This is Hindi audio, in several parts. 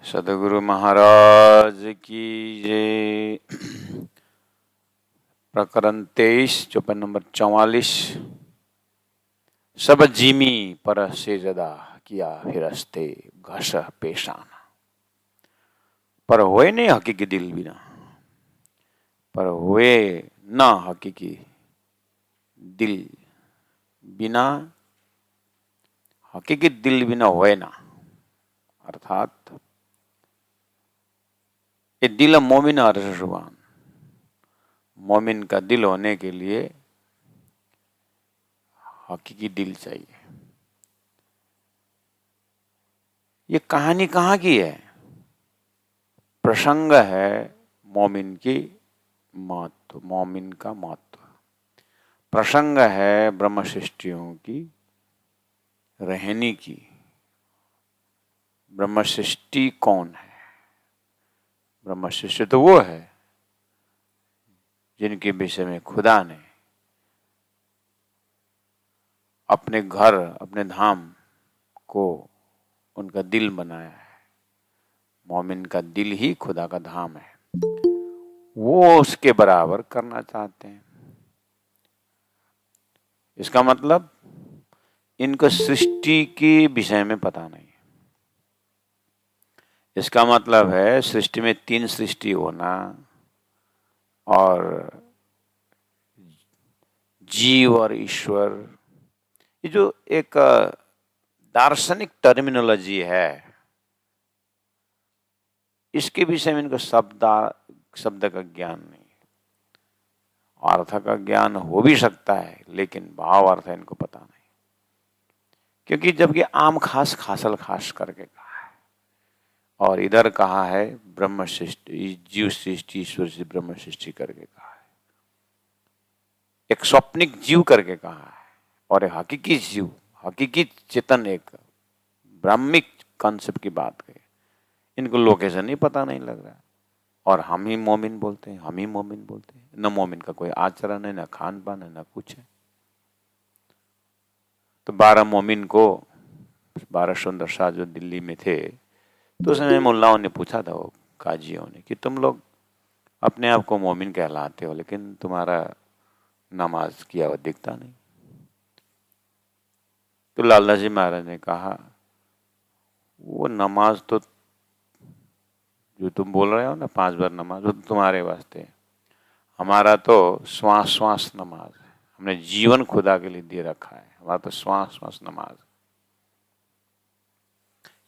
सदगुरु महाराज की जय। प्रकरण 23 चौपन नंबर 44। सब जीमी पर से जदा किया फिरस्ते घस पेशान। पर होए नहीं हकीकी दिल बिना, पर हुए ना हकीकी दिल बिना, हकीकी दिल बिना होए ना। अर्थात ये दिल मोमिन अर्जुबान, मोमिन का दिल होने के लिए हकीकी दिल चाहिए। ये कहानी कहाँ की है? प्रसंग है मोमिन की महत्व, मोमिन का महत्व। प्रसंग है ब्रह्म सृष्टियों की रहनी की। ब्रह्म सृष्टि कौन है? ब्रह्म सृष्टि तो वो है जिनके विषय में खुदा ने अपने घर, अपने धाम को उनका दिल बनाया है। मोमिन का दिल ही खुदा का धाम है। वो उसके बराबर करना चाहते हैं। इसका मतलब इनको सृष्टि के विषय में पता नहीं। इसका मतलब है सृष्टि में 3 सृष्टि होना और जीव और ईश्वर, ये जो एक दार्शनिक टर्मिनोलॉजी है, इसके विषय में इनको शब्द का ज्ञान नहीं। अर्थ का ज्ञान हो भी सकता है लेकिन भाव अर्थ इनको पता नहीं। क्योंकि जबकि आम खास खासल खास करके कहा है और इधर कहा है ब्रह्म सृष्टि, जीव सृष्टि, ईश्वर से ब्रह्म सृष्टि करके कहा है। एक स्वप्निक जीव करके कहा है और एक हकीकी जीव, हकीकी चेतन, एक ब्राह्मिक कॉन्सेप्ट की बात कही। इनको लोकेशन ही पता नहीं लग रहा और हम ही मोमिन बोलते हैं, हम ही मोमिन बोलते हैं। न मोमिन का कोई आचरण है, न खान पान है, न कुछ है। तो 12 मोमिन को 12 सुंदर शाह जो दिल्ली में थे, तो उस समय मुल्लाओं ने पूछा था, वो काजियों ने, कि तुम लोग अपने आप को मोमिन कहलाते हो लेकिन तुम्हारा नमाज किया हुआ दिखता नहीं। तो लाला जी महाराज ने कहा, वो नमाज तो जो तुम बोल रहे हो ना 5 बार नमाज, वो तो तुम्हारे वास्ते। हमारा तो श्वास श्वास नमाज है। हमने जीवन खुदा के लिए दे रखा है। हमारा तो श्वास श्वास नमाज।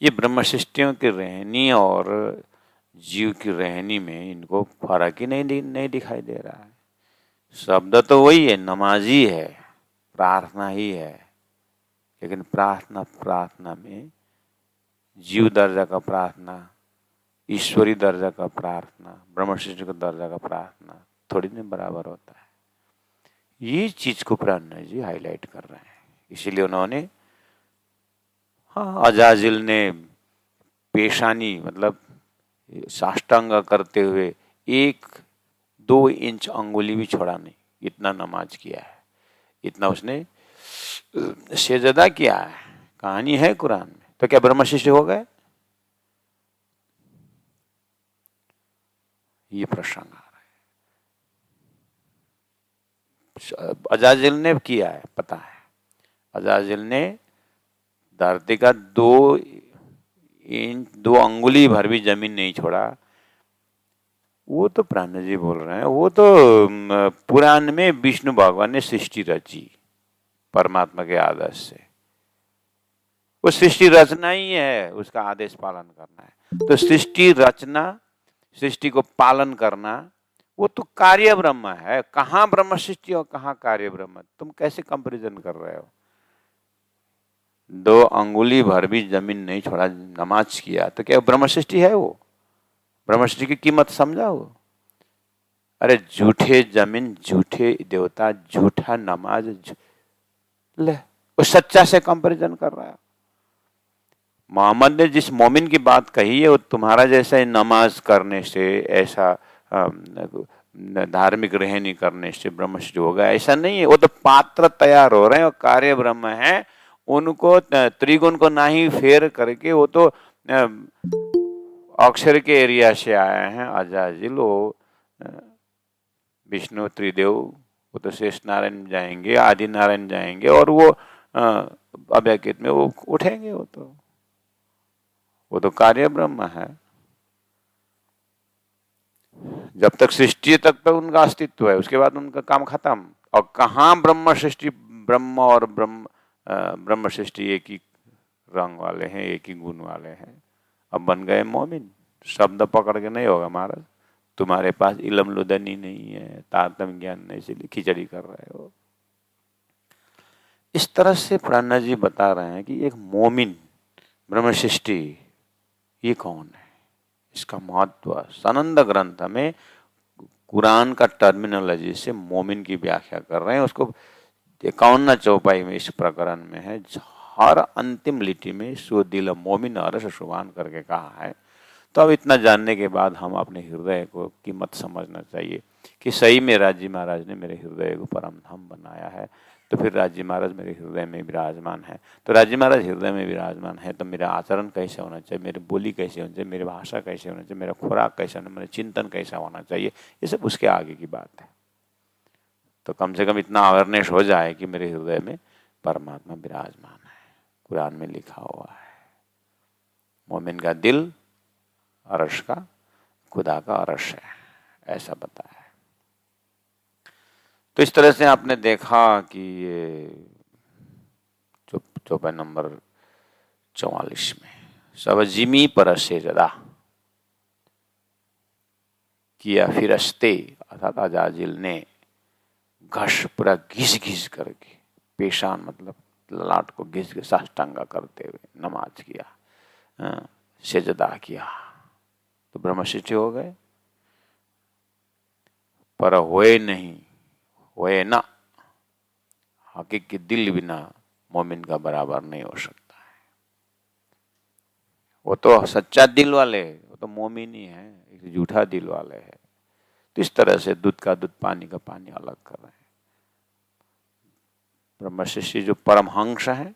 ये ब्रह्म सृष्टियों की रहनी और जीव की रहनी में इनको फर्क ही नहीं दिखाई दे रहा है। शब्द तो वही है, नमाजी है, प्रार्थना ही है, लेकिन प्रार्थना में जीव दर्जा का प्रार्थना, ईश्वरी दर्जा का प्रार्थना, ब्रह्म सृष्टि का दर्जा का प्रार्थना थोड़ी नहीं बराबर होता है। ये चीज को प्राण जी हाईलाइट कर रहे हैं। इसीलिए उन्होंने, हाँ, अजाजिल ने पेशानी मतलब साष्टांग करते हुए 1-2 इंच अंगुली भी छोड़ा नहीं, इतना नमाज किया है, इतना उसने सेजदा किया है। कहानी है कुरान में। तो क्या ब्रह्म सृष्टि हो गए? ये प्रसंग आ रहा है। अजाजिल ने किया है, पता है। अजाजिल ने धरती का 2 अंगुली भर भी जमीन नहीं छोड़ा। वो तो प्राण जी बोल रहे हैं, वो तो पुराण में विष्णु भगवान ने सृष्टि रची परमात्मा के आदेश से। वो सृष्टि रचना ही है, उसका आदेश पालन करना है। तो सृष्टि रचना, सृष्टि को पालन करना, वो तो कार्य ब्रह्म है। कहाँ ब्रह्म सृष्टि और कहाँ कार्य ब्रह्म? तुम कैसे कंपैरिजन कर रहे हो? 2 अंगुली भर भी जमीन नहीं छोड़ा, नमाज किया, तो क्या ब्रह्म सृष्टि है? वो ब्रह्म सृष्टि की कीमत समझा वो? अरे झूठे जमीन, झूठे देवता, झूठा नमाज, ले वो सच्चा से कंपैरिजन कर रहा है। मोहम्मद ने जिस मोमिन की बात कही है, वो तुम्हारा जैसा नमाज करने से, ऐसा धार्मिक रहनी करने से ब्रह्म सृष्टि होगा, ऐसा नहीं है। वो तो पात्र तैयार हो रहे हैं और कार्य ब्रह्म है। उनको त्रिगुण को ना ही फेर करके वो तो अक्षर के एरिया से आए हैं अजाजिल, वो विष्णु त्रिदेव, वो तो शेष नारायण जाएंगे, आदि नारायण जाएंगे, और वो अव्यकित में वो उठेंगे। वो तो कार्य ब्रह्म है। जब तक सृष्टि है तब तक उनका अस्तित्व है, उसके बाद उनका काम खत्म। और कहाँ ब्रह्म सृष्टि, ब्रह्म और ब्रह्म सृष्टि एक ही रंग वाले हैं, एक ही गुण वाले हैं। अब बन गए मोमिन। शब्द पकड़ के नहीं होगा महाराज, तुम्हारे पास इलम लुदनी नहीं है, तारतम्य ज्ञान नहीं, इसलिए खिचड़ी कर रहे हो। इस तरह से प्राणनाथ जी बता रहे हैं कि एक मोमिन ब्रह्म सृष्टि ये कौन है, इसका महत्व। सनंद ग्रंथ में कुरान का टर्मिनोलॉजी से मोमिन की व्याख्या कर रहे हैं। उसको 51 चौपाई में इस प्रकरण में है, हर अंतिम लिटि में सो दिल मोमिन अरस शुभान करके कहा है। तो अब इतना जानने के बाद हम अपने हृदय को कीमत समझना चाहिए कि सही में राजी महाराज ने मेरे हृदय को परम धाम बनाया है। तो फिर राजी महाराज मेरे हृदय में विराजमान है। तो राजी महाराज हृदय में विराजमान है तो मेरा आचरण कैसे होना चाहिए, मेरी बोली कैसे होनी चाहिए, मेरी भाषा कैसे होना चाहिए, मेरा खुराक कैसे होना, मेरा चिंतन कैसा होना चाहिए, ये सब उसके आगे की बात है। तो कम से कम इतना अवेयरनेस हो जाए कि मेरे हृदय में परमात्मा विराजमान है। कुरान में लिखा हुआ है, मोमिन का दिल अरश का, खुदा का अरश है, ऐसा बताया है। तो इस तरह से आपने देखा कि ये चौपाई नंबर 44 में सब जिमी पर सेजदा किया फिरस्ते, अर्थात अजाजिल ने घस पूरा घिस घिस करके, पेशान मतलब ललाट को घिस के साष्टांगा करते हुए नमाज किया, सेजदा किया, तो ब्रह्म सृष्टि हो गए। पर होए नहीं, होए ना, हकीकी दिल बिना मोमिन का बराबर नहीं हो सकता है। वो तो सच्चा दिल वाले, वो तो मोमिन ही है, एक झूठा दिल वाले है। तो इस तरह से दूध का दूध, पानी का पानी अलग कर रहे हैं। ब्रह्म सृष्टि जो परमहंस है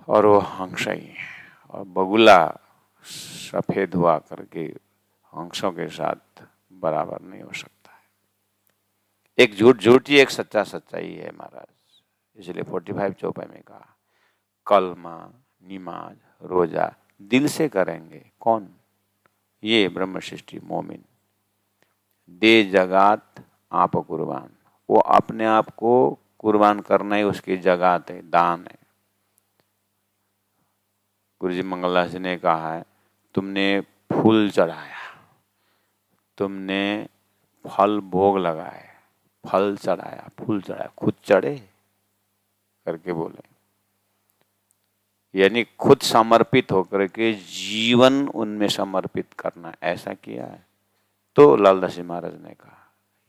और वो हंस ही है, और बगुला सफेद हुआ करके हंसों के साथ बराबर नहीं हो सकता है। एक झूठ झूठी, एक सच्चा सच्चाई है महाराज। इसलिए 45 चौपाई में कहा कलमा, निमाज, रोजा दिल से करेंगे। कौन? ये ब्रह्म सृष्टि मोमिन। दे जगात आप कुर्बान, वो अपने आप को कुर्बान करना ही उसकी जगात है, दान है। गुरु जी मंगलदास जी ने कहा है, तुमने फूल चढ़ाया, तुमने फल भोग लगाए, फल चढ़ाया, फूल चढ़ाया, खुद चढ़े करके बोले, यानी खुद समर्पित होकर के जीवन उनमें समर्पित करना, ऐसा किया है। तो लालदास जी महाराज ने कहा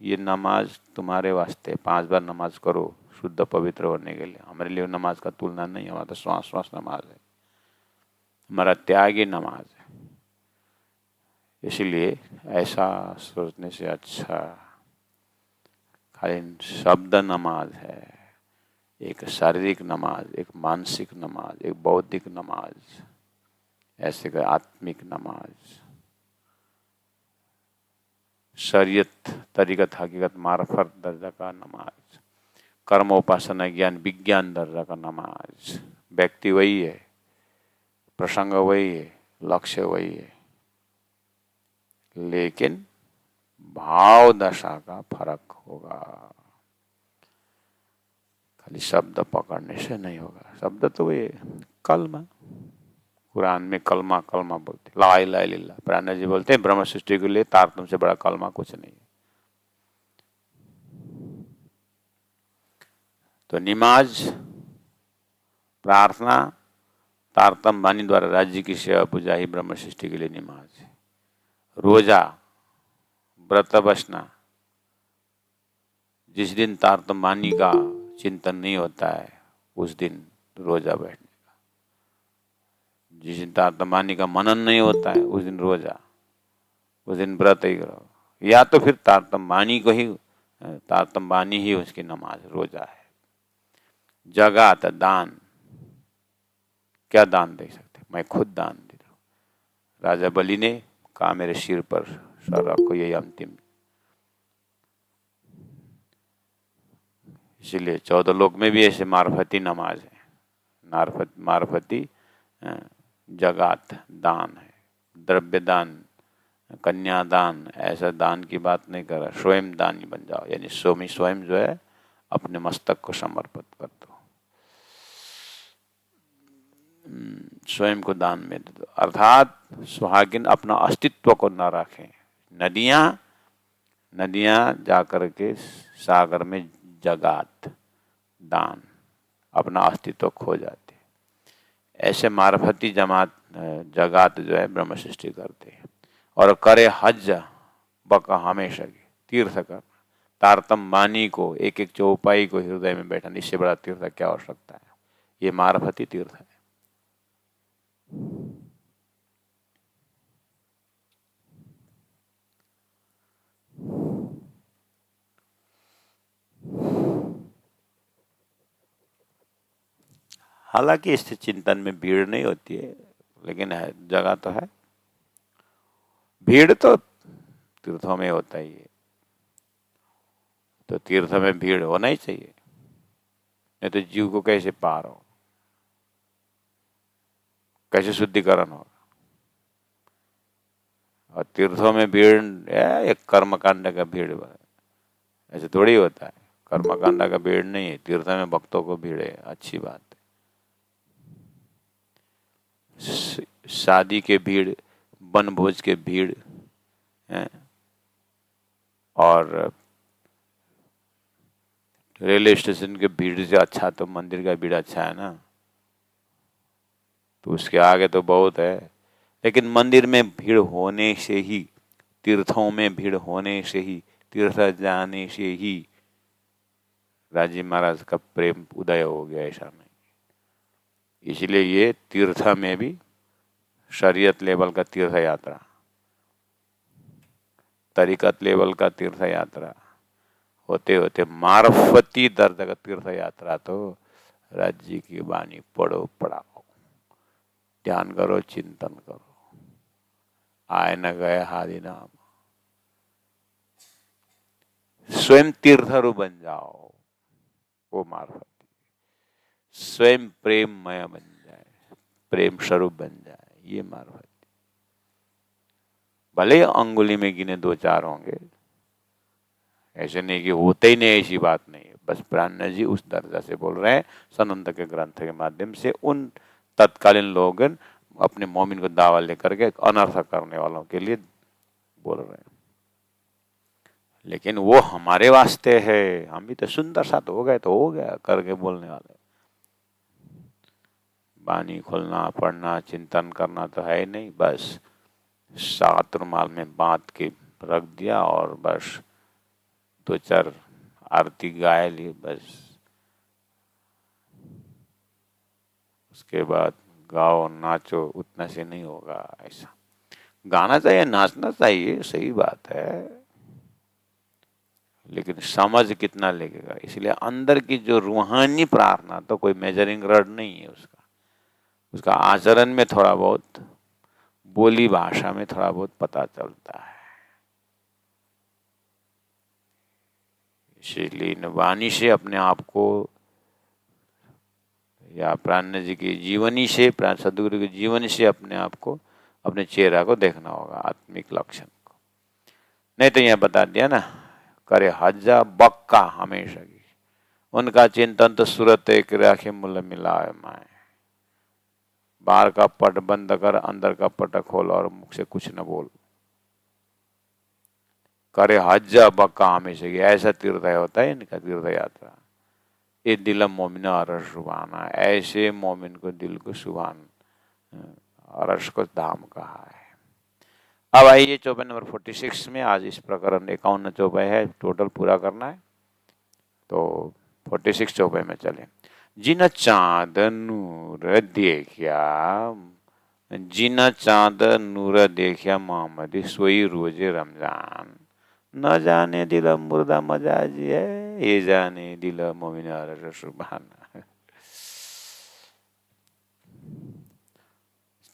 ये नमाज तुम्हारे वास्ते, 5 बार नमाज करो शुद्ध पवित्र होने के लिए। हमारे लिए नमाज का तुलना नहीं, हमारा तो श्वास श्वास नमाज है, हमारा त्यागी नमाज है। इसलिए ऐसा सोचने से अच्छा खाली शब्द नमाज है, एक शारीरिक नमाज, एक मानसिक नमाज, एक बौद्धिक नमाज, ऐसे का आत्मिक नमाज, शरीयत तरीकत हकीकत मार्फत दर्जा का नमाज, कर्म उपासना ज्ञान विज्ञान दर्जा का नमाज। व्यक्ति वही है, प्रसंग वही है, लक्ष्य वही है, लेकिन भाव दशा का फर्क होगा। खाली शब्द पकड़ने से नहीं होगा। शब्द तो ये कलमा, कुरान में कलमा कलमा बोलते, ला इलाहा इल्लल्लाह। प्राणनाथ जी बोलते हैं ब्रह्म सृष्टि के लिए तारतम्य से बड़ा कलमा कुछ नहीं है। तो निमाज, प्रार्थना, तारतम्य वाणी द्वारा राज्य की सेवा पूजा ही ब्रह्म सृष्टि के लिए निमाज है। रोजा, व्रत बसना, जिस दिन तारतम्य वाणी का चिंतन नहीं होता है उस दिन रोजा बैठने का, जिस दिन तारतम्य वाणी का मनन नहीं होता है उस दिन रोजा, उस दिन व्रत ही करो, या तो फिर तारतम्य वाणी को ही, तारतम्य वाणी ही उसकी नमाज रोजा है। जगात दान, क्या दान दे सकते? मैं खुद दान दे रहा हूँ। राजा बलि ने कहा मेरे सिर पर सर रखो, यही अंतिम। इसीलिए 14 लोक में भी ऐसे मार्फती नमाज है। मार्फती जगात दान है, द्रव्य दान, कन्यादान, ऐसा दान की बात नहीं कर रहा। स्वयं दानी बन जाओ, यानी स्वयं जो है अपने मस्तक को समर्पित कर दो, स्वयं को दान में दे दो। अर्थात सुहागिन अपना अस्तित्व को न रखें। नदियां जाकर के सागर में जगात दान, अपना अस्तित्व खो जाते। ऐसे मार्फती जगात जो है ब्रह्म सृष्टि करते हैं। और करे हज बका हमेशा की तीर्थ कर, तारतम बानी को, एक एक चौपाई को हृदय में बैठा, इससे बड़ा तीर्थ क्या हो सकता है। ये मार्फती तीर्थ है। हालांकि इससे चिंतन में भीड़ नहीं होती है, लेकिन है, जगह तो है। भीड़ तो तीर्थों में होता ही है, तो तीर्थ में भीड़ होना ही चाहिए, नहीं तो जीव को कैसे पार हो, कैसे शुद्धिकरण होगा। और तीर्थों में भीड़ एक कर्मकांड का भीड़, ऐसे थोड़ी होता है। कर्मकांड का भीड़ नहीं है, तीर्थ में भक्तों को भीड़ है, अच्छी बात है। शादी के भीड़, वनभोज के भीड़ है, और रेलवे स्टेशन के भीड़ से अच्छा तो मंदिर का भीड़ अच्छा है ना। तो उसके आगे तो बहुत है, लेकिन मंदिर में भीड़ होने से ही, तीर्थों में भीड़ होने से ही, तीर्थ जाने से ही राजी महाराज का प्रेम उदय हो गया, ऐसा नहीं। इसलिए ये तीर्थ में भी शरीयत लेवल का तीर्थ यात्रा, तरीकत लेवल का तीर्थ यात्रा होते होते मार्फती दर्द का तीर्थ यात्रा तो राज्य की वाणी पढ़ो पढ़ाओ, ध्यान करो, चिंतन करो, आए न गए हादि नाम, स्वयं तीर्थरु बन जाओ, वो मार्फती। स्वयं प्रेममय बन जाए, प्रेम स्वरूप बन जाए, ये मार्फती। भले अंगुली में गिने 2-4 होंगे, ऐसे नहीं कि होते ही नहीं, ऐसी बात नहीं है। बस प्राण जी उस दर्जा से बोल रहे हैं, सनंत के ग्रंथ के माध्यम से उन तत्कालीन लोग अपने मोमिन को दावा लेकर के अनर्थ करने वालों के लिए बोल रहे हैं। लेकिन वो हमारे वास्ते है, हम भी तो सुंदर सा तो हो गए, तो हो गया करके बोलने वाले। बानी खोलना, पढ़ना, चिंतन करना तो है ही नहीं। बस 7 रुमाल में बांध के रख दिया और बस 2-4 आरती गाय ली, बस उसके बाद गाओ नाचो, उतना से नहीं होगा। ऐसा गाना चाहिए, नाचना चाहिए, सही बात है, लेकिन समझ कितना लगेगा। इसलिए अंदर की जो रूहानी प्रार्थना तो कोई मेजरिंग रड नहीं है उसका आचरण में थोड़ा बहुत, बोली भाषा में थोड़ा बहुत पता चलता है। इसलिए वाणी से अपने आप को, या प्राण जी की जीवनी से, प्राण सदगुरु की जीवनी से अपने आप को, अपने चेहरा को देखना होगा, आत्मिक लक्षण को। नहीं तो यह बता दिया ना, करे हजा बक्का हमेशा की, उनका चिंतन तो सूरत एक राखे मुल मिलाए माए। बाहर का पट बंद कर, अंदर का पट खोल और मुख से कुछ न बोल। करे हजा बक्का हमेशा की, ऐसा तीर्थ होता है इनका तीर्थ यात्रा। ये दिल मोमिना अरस सुभाना, ऐसे मोमिन को दिल को सुभान, अरस को धाम कहा है। अब आइए चौपाई नंबर 46 में। आज इस प्रकरण 51 चौपाई है, टोटल पूरा करना है, तो 46 चौपाई में चले। जिन चाँद नूर देखिया, जिन चाँद नूर देखिया मोहम्मदी, सोई रोजे रमजान। न जाने दिल मुर्दा मजाजी है, ये जाने दिल मोमिना सुभान।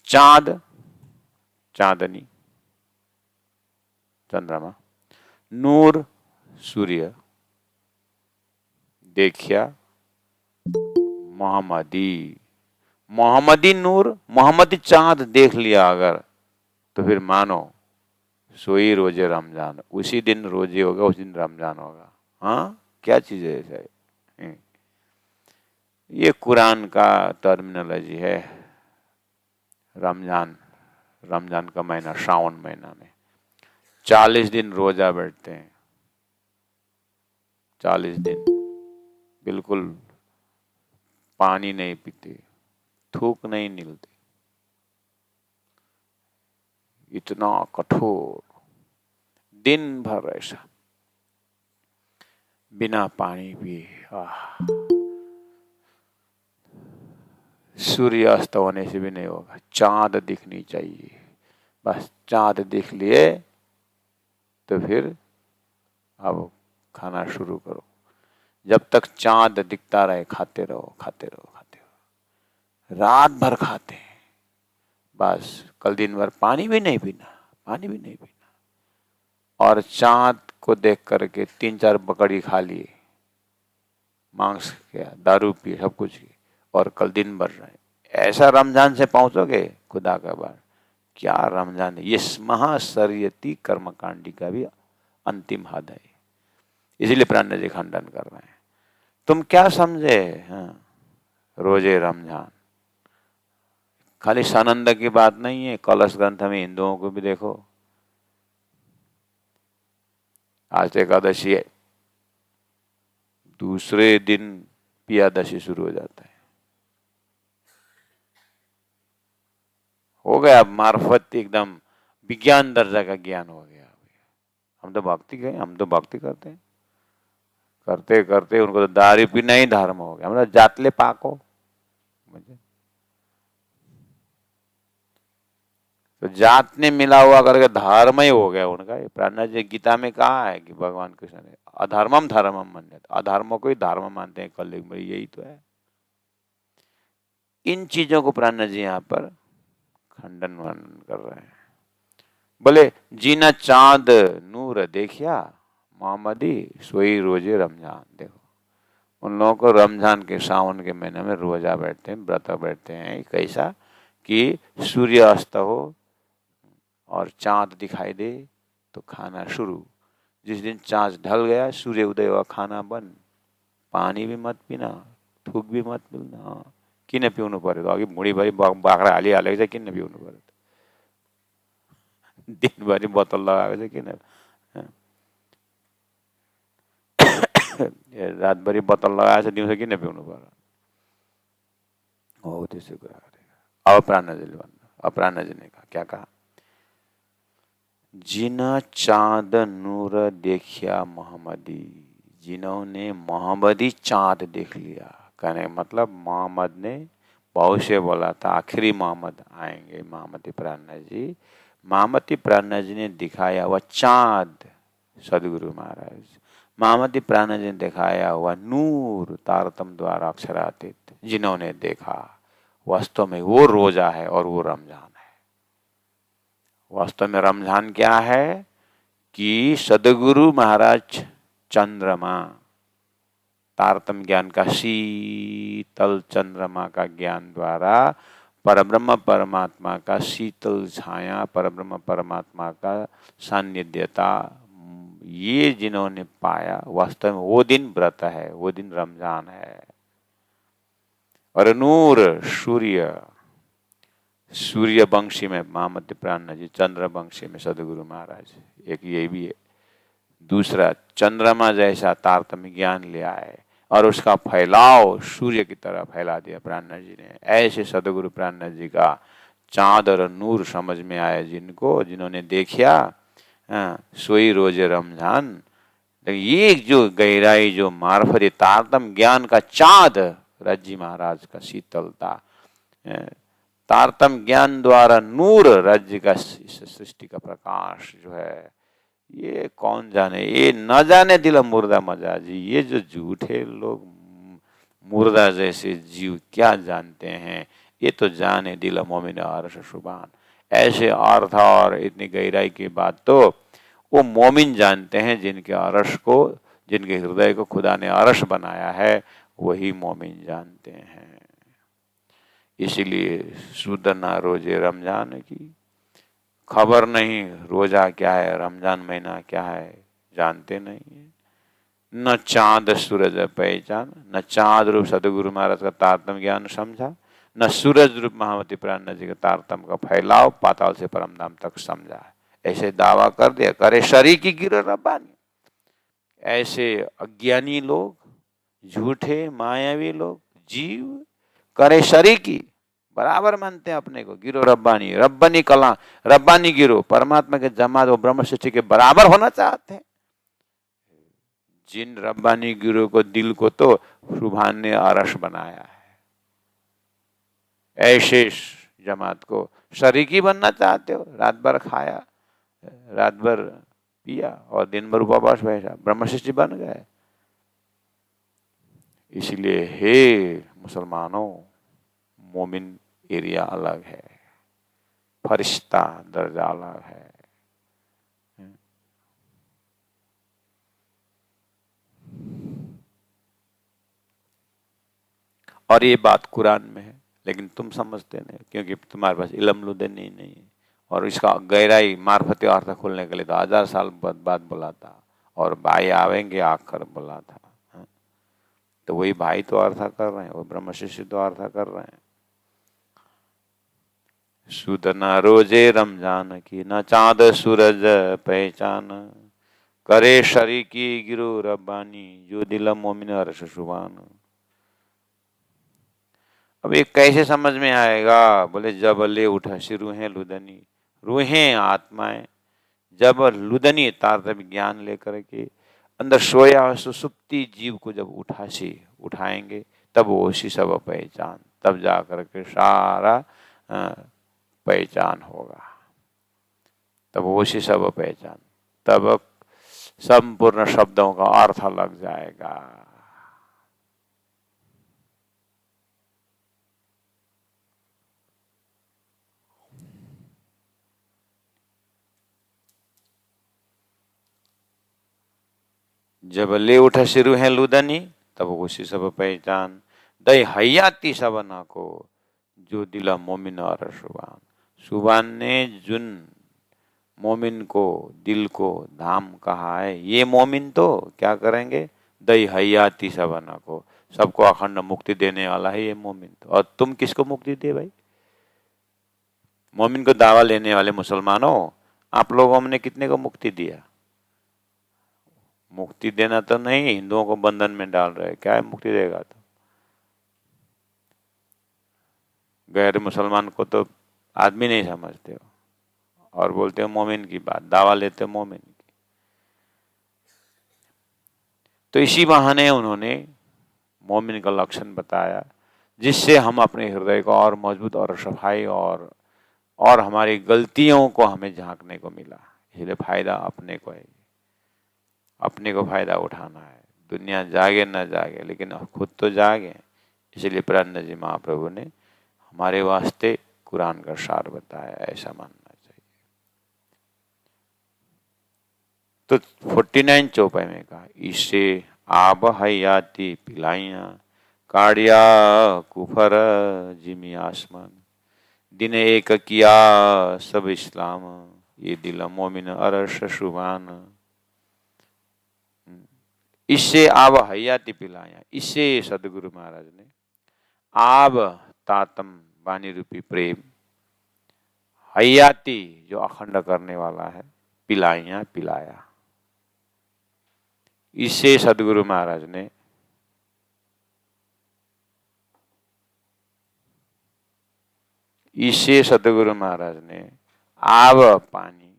चाँद, चांदनी चंद्रमा, नूर सूर्य, देखिया मोहम्मदी, मोहम्मदी नूर, मोहम्मदी चांद देख लिया अगर तो फिर मानो सोई रोजे रमजान, उसी दिन रोजे होगा, उस दिन रमजान होगा। हाँ, क्या चीज है ऐसा? ये कुरान का टर्मिनोलॉजी है। रमजान, रमजान का महीना, श्रावण महीना में 40 दिन रोजा बैठते हैं, 40 दिन बिल्कुल पानी नहीं पीते, थूक नहीं निकलते, इतना कठोर, दिन भर ऐसा बिना पानी पिए। सूर्य अस्त होने से भी नहीं होगा, चांद दिखनी चाहिए, बस चांद दिख लिए तो फिर अब खाना शुरू करो, जब तक चांद दिखता रहे खाते रहो, खाते रहो, खाते रहो, रात भर खाते हैं बस। कल दिन भर पानी भी नहीं पीना, पानी भी नहीं पीना, और चांद को देख करके 3-4 बकरी खा लिए, मांस किया, दारू पी, सब कुछ की, और कल दिन भर रहे। ऐसा रमजान से पहुंचोगे खुदा का बार, क्या रमजान है ये! महाशरीयती कर्मकांडी का भी अंतिम हद है। इसलिए प्राण जी खंडन कर रहे हैं। तुम क्या समझे? हाँ, रोजे रमजान खाली सानंद की बात नहीं है, कलश ग्रंथ में हिंदुओं को भी देखो, आज एकादशी है, दूसरे दिन पियादशी शुरू हो जाता है। हो गया मार्फत, एकदम विज्ञान दर्जा का ज्ञान हो गया। हम तो भक्ति गए, हम तो भक्ति करते हैं, करते करते उनको तो दारू पीना ही धर्म हो गया। मतलब जातले पाको मुझे तो जात ने मिला हुआ करके धर्म ही हो गया उनका। प्राण जी गीता में कहा है कि भगवान कृष्ण ने अधर्मम धर्मम मान्य, अधर्मों को ही धर्म मानते हैं कलयुग में, यही तो है। इन चीजों को प्राण जी यहाँ पर खंडन वर्णन कर रहे हैं। बोले जीना चांद नूर देखिया मोहम्मदी सोई रोजे रमजान। देखो उन लोगों को रमजान के सावन के महीने में रोजा बैठते हैं, व्रत बैठते हैं। कैसा कि सूर्य अस्त हो और चांद दिखाई दे तो खाना शुरू। जिस दिन चांद ढल गया, सूर्य उदय हुआ, खाना बंद। पानी भी मत पीना, थूक भी मत पीना। किन पिउनु पर्यो त? अघि भुँडीभरि बाख्रा हालिहालेको छ, किन पिउनु पर्यो त? दिनभरि बोतल लगाएको छ, किन? रातभरि बोतल लगाएको छ, दिउँसो किन पिउनु पर्यो? हो त्यसो कुरा गरेको। अब प्राणजीले भन्नु, अब प्राणजी ने कहा, क्या कहा? जिन चाँद नूर देखिया मोहम्मदी, जिन्होंने मोहम्मदी चाँद देख लिया। कहने का मतलब मोहम्मद ने भविष्य बोला था, आखिरी मोहम्मद आएंगे, मोहम्मदी प्राण जी। मोहम्मदी प्राण जी ने दिखाया हुआ चाँद सदगुरु महाराज, मोहम्मदी प्राण जी ने दिखाया हुआ नूर तारतम द्वारा अक्षरातीत, जिन्होंने देखा, वास्तव में वो रोजा है और वो रमजान है। वास्तव में रमजान क्या है कि सदगुरु महाराज चंद्रमा, तारतम ज्ञान का शीतल चंद्रमा का ज्ञान द्वारा परब्रह्म परमात्मा का शीतल छाया, परब्रह्म परमात्मा का सान्निध्यता, ये जिन्होंने पाया, वास्तव में वो दिन व्रत है, वो दिन रमजान है। और नूर सूर्य, सूर्य वंशी में मोहम्मद प्राण जी, चंद्र वंशी में सदगुरु महाराज, एक ये भी है। दूसरा चंद्रमा जैसा तारतम्य ज्ञान ले आए और उसका फैलाव सूर्य की तरह फैला दिया प्राण जी ने। ऐसे सदगुरु प्राण जी का चांद और नूर समझ में आया जिनको, जिन्होंने देखा सोई रोजे रमजान। ये जो गहराई, जो मार्फत, तारतम्य ज्ञान का चांद रज्जी महाराज का शीतलता, तारतम्य ज्ञान द्वारा नूर राज्य का सृष्टि का प्रकाश जो है, ये कौन जाने, ये न जाने दिल मुर्दा मजा जी। ये जो झूठे लोग मुर्दा जैसे जीव क्या जानते हैं ये तो जाने दिल मोमिन अरश शुबान। ऐसे अर्थ और इतनी गहराई की बात तो वो मोमिन जानते हैं, जिनके अरश को, जिनके हृदय को खुदा ने अरश बनाया है, वही मोमिन जानते हैं। इसीलिए सुदना रोजे रमजान की, खबर नहीं रोजा क्या है, रमजान महीना क्या है, जानते नहीं है। न चांद सूरज पहचान, न चांद रूप सदगुरु महाराज का तारतम्य ज्ञान समझा, न सूरज रूप महामती प्राण जी का तारतम्य का फैलाव पाताल से परम धाम तक समझा। ऐसे दावा कर दिया, करे शरीकी गिरो रब्बानी। ऐसे अज्ञानी लोग, झूठे मायावी लोग, जीव करे शरीकी, बराबर मानते हैं अपने को, गिरो रब्बानी, रब्बानी कला, रब्बानी गिरो, परमात्मा के जमात और ब्रह्म सृष्टि के बराबर होना चाहते हैं। जिन रब्बानी गिरो को, दिल को तो सुभान ने अरश बनाया है। ऐसे जमात को शरीकी बनना चाहते हो, रात भर खाया, रात भर पिया और दिन भर उपवास बैठा, ब्रह्म सृष्टि बन गए। इसलिए हे मुसलमानों, मोमिन एरिया अलग है, फरिश्ता दर्जा अलग है। और ये बात कुरान में है, लेकिन तुम समझते नहीं, क्योंकि तुम्हारे पास इल्म लुदनी नहीं है। और इसका गहराई मार्फत अर्थ खोलने के लिए तो 1000 साल बाद बोला था, और भाई आवेंगे आकर बोला था। तो वही भाई तो अर्थ कर रहे हैं, वो ब्रह्म शिष्य तो अर्थ कर रहे हैं। सुदना रोजे रमजान की, न चांद सूरज पहचान, करे शरीकी गिरो रब्बानी, जो दिल मोमिन अरश शुबान। अब ये कैसे समझ में आएगा? बोले जब ले उठा सी रूहें लुदनी, रूहें आत्माएं जब लुदनी तारतम्य ज्ञान लेकर के अंदर सोया सुसुप्ति जीव को जब उठाएंगे, तब वो उसी सब पहचान, तब जा करके सारा पहचान होगा, तब वो उसी सब पहचान, तब संपूर्ण शब्दों का अर्थ लग जाएगा। जब ले उठा सिरू है लुदनी, तब उसी सब पहचान, दई हयाती सबना को, जो दिला मोमिन और सुबान। सुबान ने जुन मोमिन को, दिल को धाम कहा है, ये मोमिन तो क्या करेंगे? दई हयाती सबना को, सबको अखंड मुक्ति देने वाला है ये मोमिन तो। और तुम किसको मुक्ति दे भाई? मोमिन को दावा लेने वाले मुसलमानों, आप लोगों ने कितने को मुक्ति दिया? मुक्ति देना तो नहीं, हिंदुओं को बंधन में डाल रहे, क्या है मुक्ति देगा? तो गैर मुसलमान को तो आदमी नहीं समझते हो, और बोलते हो मोमिन की बात, दावा लेते हो मोमिन की। तो इसी बहाने उन्होंने मोमिन का लक्षण बताया, जिससे हम अपने हृदय को और मजबूत और सफाई और हमारी गलतियों को हमें झांकने को मिला। इसलिए फायदा अपने को है, अपने को फायदा उठाना है। दुनिया जागे न जागे, लेकिन खुद तो जागे। इसलिए प्राण जी महाप्रभु ने हमारे वास्ते कुरान का सार बताया, ऐसा मानना चाहिए। तो 49 चौपाई में कहा, इससे आब हयाती पिलाइया, काड़िया कुफर जिमी आसमान, दिन एक किया सब इस्लाम, ये दिल मोमिन अरश शुबान। इससे आब हयाती पिलाया, इससे सदगुरु महाराज ने आब तातम वाणी रूपी प्रेम, हयाती जो अखंड करने वाला है, पिलाइया पिलाया। इससे सदगुरु महाराज ने आब पानी,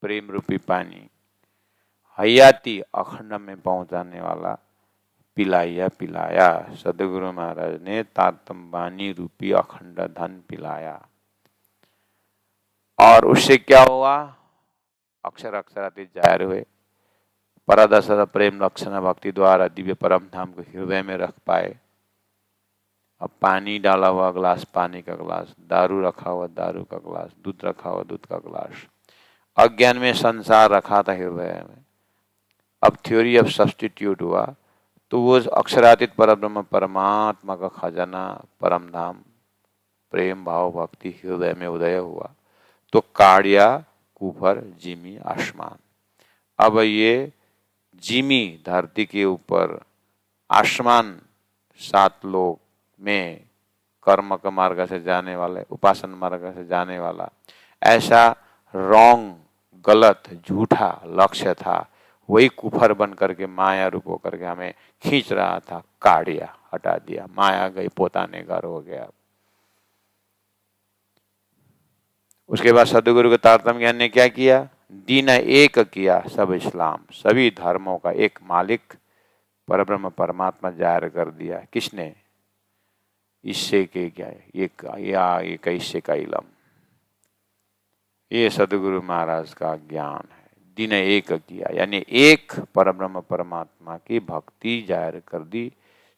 प्रेम रूपी पानी, हयाती अखंड में पहुंचाने वाला पिलाया। सदगुरु महाराज ने तारतम वाणी रूपी अखंड धन पिलाया। और उससे क्या हुआ? अक्षर अक्षरातीत जाहिर हुए, परादशा प्रेम लक्षण भक्ति द्वारा दिव्य परम धाम को हृदय में रख पाए। अब पानी डाला हुआ ग्लास, पानी का ग्लास, दारू रखा हुआ, दारू का ग्लास, दूध रखा हुआ, दूध का ग्लास। अज्ञान में संसार रखा था हृदय में। अब थ्योरी ऑफ सब्स्टिट्यूट हुआ तो वो अक्षरातीत परब्रह्म परमात्मा का खजाना, परम धाम, प्रेम भाव भक्ति हृदय में उदय हुआ। तो काड़िया, कुफर, जिमी, आसमान। अब ये जिमी धरती के ऊपर, आसमान 7 लोक में कर्म का मार्ग से जाने वाले, उपासन मार्ग से जाने वाला, ऐसा रॉन्ग, गलत, झूठा लक्ष्य था, वही कुफर बन करके माया रूप होकर के हमें खींच रहा था। काड़िया हटा दिया, माया गई, पोताने घर हो गया। उसके बाद सदगुरु के तारतम्य ज्ञान ने क्या किया? दीन एक किया सब इस्लाम, सभी धर्मों का एक मालिक परब्रह्म परमात्मा जाहिर कर दिया। किसने? इससे के क्या है, ये कैसे का इलम, ये सदगुरु महाराज का ज्ञान है। दिन एक किया यानी एक परब्रह्म परमात्मा की भक्ति जाहिर कर दी।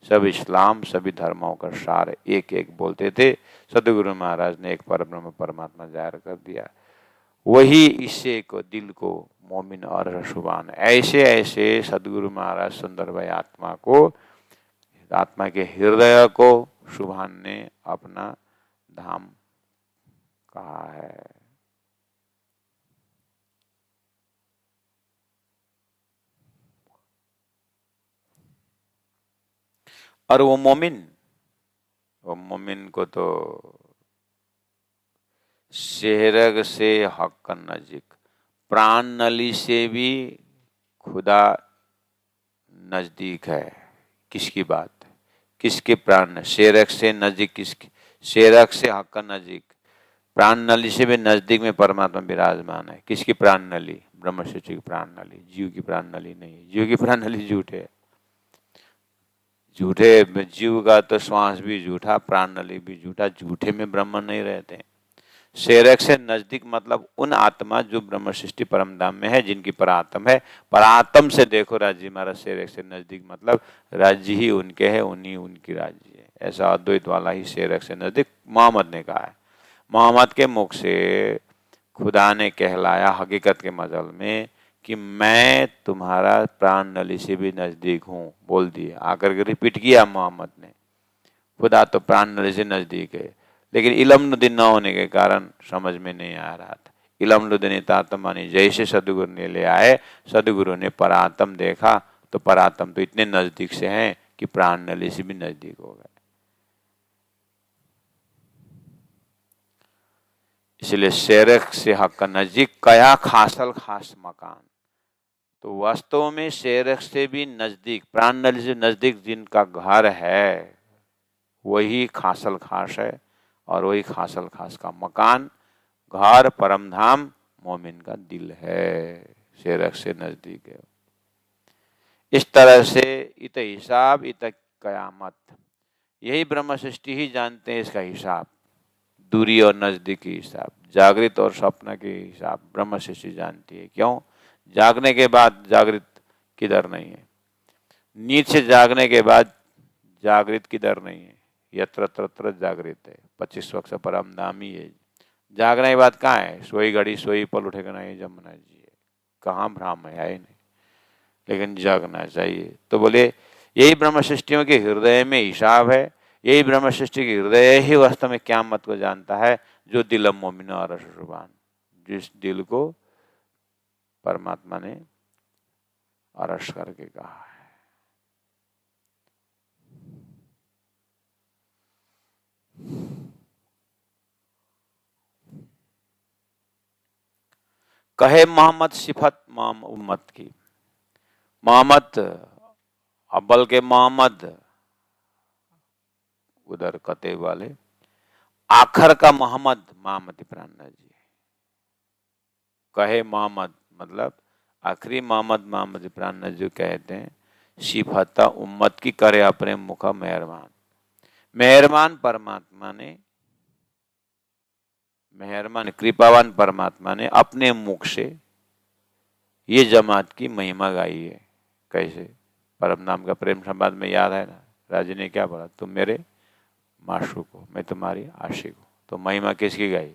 सब इस्लाम, सभी धर्मों का सार एक एक बोलते थे, सदगुरु महाराज ने एक परब्रह्म परमात्मा जाहिर कर दिया। वही इससे को दिल को मोमिन और शुभान, ऐसे ऐसे सदगुरु महाराज सुंदर भाई आत्मा को, आत्मा के हृदय को शुभान ने अपना धाम कहा है। और वो मोमिन को तो शहरग से हक नजीक, प्राण नली से भी खुदा नजदीक है। किसकी बात है? किसके प्राण? शेरक से नजदीक, किसके? शेरक से हक नजीक, प्राण नली से भी नजदीक में परमात्मा विराजमान है। किसकी प्राण नली? ब्रह्म सृष्टि की प्राण नली, जीव की प्राण नली नहीं है। जीव की प्राण नली झूठे, झूठे जीव का तो श्वास भी झूठा, प्राण नली भी झूठा, झूठे में ब्रह्म नहीं रहते। शेरक से नजदीक मतलब उन आत्मा जो ब्रह्म सृष्टि परम धाम में है, जिनकी परात्म है। परात्म से देखो राज्य महाराज, शेरक से नजदीक मतलब राज्य ही उनके है, उन्हीं उनकी राज्य है। ऐसा अद्वैत वाला ही शेरक से नजदीक मोहम्मद ने कहा है। मोहम्मद के मुख से खुदा ने कहलाया हकीकत के मजल में कि मैं तुम्हारा प्राण नली से भी नजदीक हूँ, बोल दिया। आकर के रिपीट किया मोहम्मद ने, खुदा तो प्राण नली से नजदीक है। लेकिन इलमुद्दीन न होने के कारण समझ में नहीं आ रहा था। इलमुद्दीन तातमानी जैसे सदगुरु ने ले आए, सदगुरु ने परात्म देखा तो परात्म तो इतने नजदीक से हैं कि प्राण नली से भी नजदीक हो गए। इसलिए शेरक से हक नजीक कया खासल खास मकान। तो वास्तव में शेरक से भी नजदीक, प्राण नली से नजदीक जिनका घर है वही खासल खास है, और वही खासल खास का मकान, घर, परमधाम मोमिन का दिल है, शेरक से नजदीक है। इस तरह से इत हिसाब इत कयामत, यही ब्रह्म सृष्टि ही जानते हैं इसका हिसाब, दूरी और नजदीकी हिसाब, जागृत और स्वप्न के हिसाब ब्रह्म सृष्टि जानती है। क्यों? जागने के बाद जागृत की दर नहीं है, नींद से जागने के बाद जागृत की दर नहीं है। यत्र तत्र जागृत है, 25 वक्त परम धाम ही है। जागने के बाद कहाँ है? सोई घड़ी सोई पल उठेगा नहीं, जमुना जी है, कहाँ भ्राम है ही नहीं। लेकिन जागना चाहिए। तो बोले यही ब्रह्म सृष्टियों के हृदय में हिसाब है, यही ब्रह्म सृष्टि के हृदय ही वास्तव में क़यामत को जानता है। जो दिल मोमिन और शुभान, जिस दिल को परमात्मा ने अरश करके कहा है। कहे मोहम्मद सिफत उम्मत की, मोहम्मद अव्वल के मोहम्मद, उधर कते वाले, आखिर का मोहम्मद मोहम्मद प्राणनाथ जी। कहे मोहम्मद मतलब आखिरी मोहम्मद मोहम्मद प्राणनाथ जी कहते हैं, सिफता उम्मत की करे अपने मुख मेहरबान। मेहरबान परमात्मा ने, मेहरबान कृपावान परमात्मा ने अपने मुख से ये जमात की महिमा गाई है। कैसे? परम नाम का प्रेम संवाद में याद है ना, राजी ने क्या बोला? तुम मेरे माशूक हूँ, मैं तुम्हारी आशिक हूँ। तो महिमा किसकी गाई?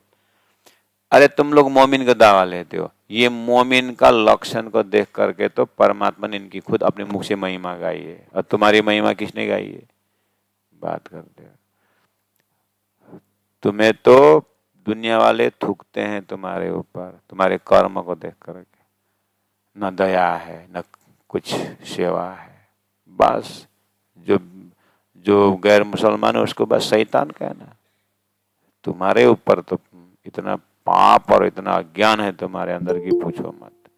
अरे तुम लोग मोमिन का दावा लेते हो, ये मोमिन का लक्षण को देख करके तो परमात्मा ने इनकी खुद अपने मुख से महिमा गाई है। और तुम्हारी महिमा किसने गाई है? बात करते हो। तुम्हें तो दुनिया वाले थूकते हैं तुम्हारे ऊपर, तुम्हारे कर्म को देख करके। न दया है, न कुछ सेवा है। बस जो जो गैर मुसलमान है उसको बस शैतान कहना। तुम्हारे ऊपर तो इतना पाप और इतना अज्ञान है तुम्हारे अंदर की पूछो मत।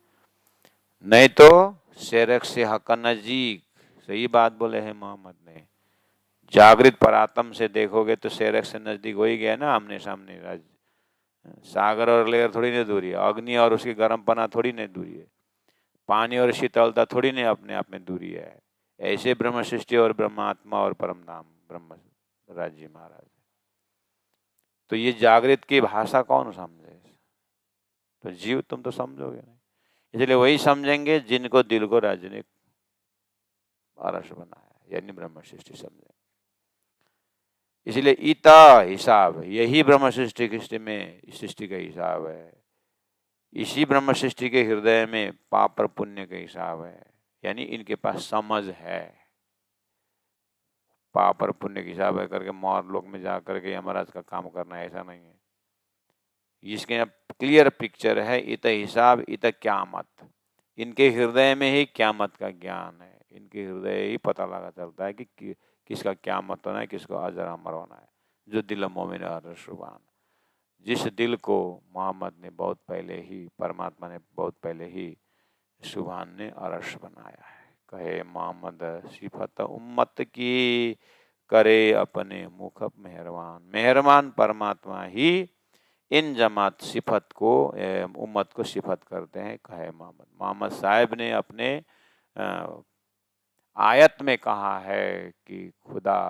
नहीं तो शेरक से हक नजीक, सही बात बोले हैं मोहम्मद ने। जागृत परात्म से देखोगे तो शेरक से नजदीक हो ही गया ना, आमने सामने। सागर और लेयर थोड़ी नहीं दूरी है, अग्नि और उसकी गर्मपना थोड़ी नहीं दूरी है, पानी और शीतलता थोड़ी नहीं अपने आप में दूरी है। ऐसे ब्रह्म सृष्टि और ब्रह्मात्मा और परम धाम ब्रह्म राज्य महाराज। तो ये जागृत की भाषा कौन समझे? तो जीव तुम तो समझोगे नहीं। इसलिए वही समझेंगे जिनको दिल को राज्य ने आरस बनाया, यानी ब्रह्म सृष्टि समझेंगे। इसलिए इता हिसाब, यही ब्रह्म सृष्टि में सृष्टि का हिसाब है। इसी ब्रह्म सृष्टि के हृदय में पाप और पुण्य का हिसाब है। यानी इनके पास समझ है, पाप और पुण्य का हिसाब है करके मौर लोक में जा करके यमराज का काम करना, ऐसा नहीं है। इसके क्लियर पिक्चर है, इत हिसाब इत क्यामत। इनके हृदय में ही क्यामत का ज्ञान है। इनके हृदय ही पता लगा चलता है कि किसका क्यामत होना है, किसको अजर अमर होना है। जो दिल मोमिन और सुबान, जिस दिल को मोहम्मद ने बहुत पहले ही, परमात्मा ने बहुत पहले ही सुभान ने अरश बनाया है। कहे मोहम्मद सिफत उम्मत की, करे अपने मुख मेहरबान। मेहरबान परमात्मा ही इन जमात सिफत को, उम्मत को सिफत करते हैं। कहे मोहम्मद, मोहम्मद साहब ने अपने आयत में कहा है कि खुदा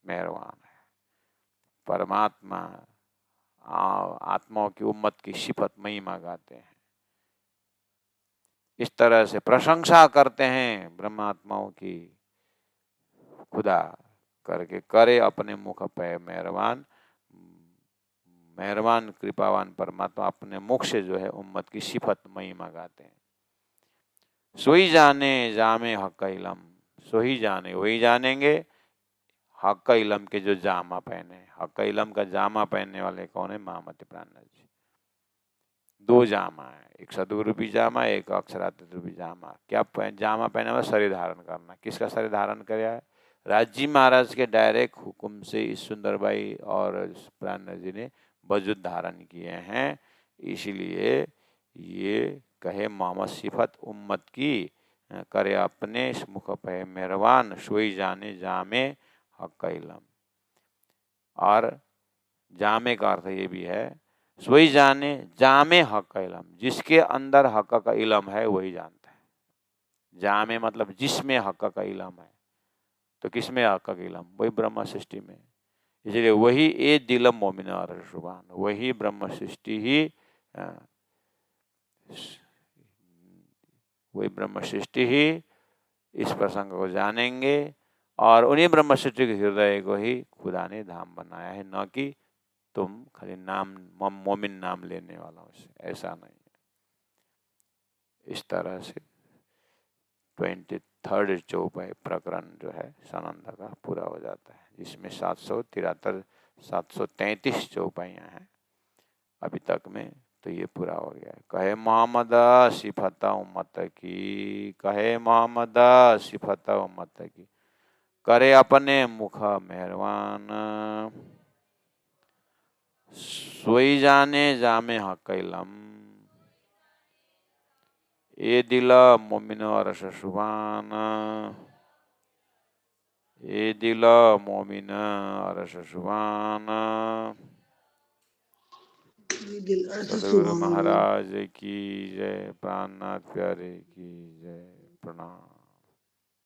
मेहरबान है। परमात्मा आत्माओं की उम्मत की सिफत महिमा गाते हैं। इस तरह से प्रशंसा करते हैं ब्रह्मात्माओं की, खुदा करके करे अपने मुख पे मेहरबान। मेहरबान कृपावान परमात्मा अपने मुख से जो है उम्मत की सिफत महिमा गाते हैं। सोई जाने जामे हक इलम, सोई जाने वही जानेंगे हक इलम के जो जामा पहने। हक इलम का जामा पहनने वाले कौन है? मोहम्मद प्राणनाथ जी। दो जामा है, एक सदगुरूपी जामा, एक अक्षरातीत रूपी जामा। क्या जामा पहना हुआ? शरीर धारण करना। किसका शरीर धारण किया है? राजी महाराज के डायरेक्ट हुक्म से इस सुंदरबाई और प्राणनाथ जी ने वजूद धारण किए हैं। इसलिए ये कहे मोहम्मद सिफत उम्मत की, करे अपने मुख पे मेहरबान। सोई जाने जामे हक इलम। और जामे का अर्थ ये भी है, सोई जाने जामे हक इलम, जिसके अंदर हक का इलम है वही जानता है। जामे मतलब जिसमें हक का इलम है। तो किसमें हक का इलम? वही ब्रह्म सृष्टि में। इसलिए वही ए दिलम मोमिन और सुबान, वही ब्रह्म सृष्टि ही, वही ब्रह्म सृष्टि ही इस प्रसंग को जानेंगे। और उन्हीं ब्रह्म सृष्टि के हृदय को ही खुदा ने धाम बनाया है, न कि तुम खाली नाम मोमिन नाम लेने वाला हो, ऐसा नहीं है। इस तरह से 23rd चौपाई प्रकरण जो है सानंद का पूरा हो जाता है, जिसमें 733 733 चौपाइयाँ हैं अभी तक में। तो ये पूरा हो गया है। कहे मोहम्मद सिफत उम्मत की, कहे मोहम्मद सिफत उम्मत की, करे अपने मुख मेहरबान। सोई जाने जामे हक इलम, ए दिल मोमिन अरश सुबान। ए दिल मोमिन अरश सुबान। सदगुरु महाराज की जय, प्राणनाथ प्यारे की जय, प्रणाम।